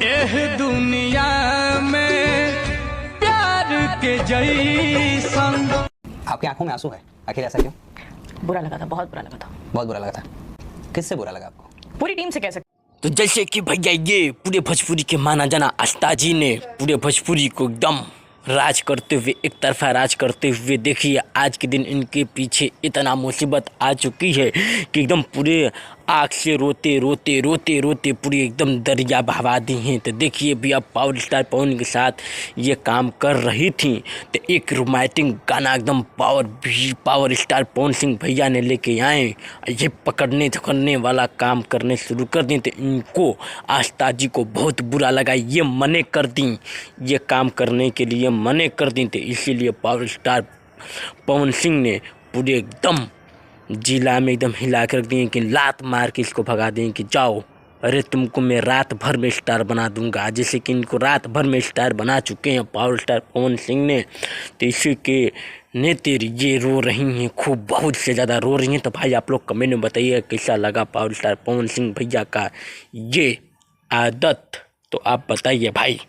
एह दुनिया में प्यार के जैसन। आपकी आंखों में आंसू है, आखिर ऐसा क्यों? बुरा लगा था, बहुत बुरा लगा था। बहुत बुरा लगा था। किससे बुरा लगा आपको? पूरी टीम से कह सकते। तो जैसे कि भैया ये पूरे भोजपुरी के माना जाना आस्था ने पूरे भोजपुरी को एकदम राज करते हुए, एक तरफा राज करते हुए, देखिए आज के दिन इनके पीछे इतना मुसीबत आ चुकी है कि एकदम पूरे आँख से रोते रोते रोते रोते पूरी एकदम दरिया बहवा दी हैं। तो देखिए भी अब पावर स्टार पवन के साथ ये काम कर रही थी तो एक रोमांटिक गाना एकदम पावर स्टार पवन सिंह भैया ने लेके आए, ये पकड़ने झकड़ने वाला काम करने शुरू कर दी। तो इनको आस्था जी को बहुत बुरा लगा, ये मने कर दी, ये काम करने के लिए मने कर दी। तो इसीलिए पावर स्टार पवन सिंह ने पूरे एकदम जिला में एकदम हिला कर रख दिए कि लात मार के इसको भगा दें कि जाओ, अरे तुमको मैं रात भर में स्टार बना दूंगा। जैसे कि इनको रात भर में स्टार बना चुके हैं पावर स्टार पवन सिंह ने। तो इसी के नेते ये रो रही हैं, खूब बहुत से ज़्यादा रो रही हैं। तो भाई आप लोग कमेंट में बताइए कैसा लगा पावर स्टार पवन सिंह भैया का ये आदत, तो आप बताइए भाई।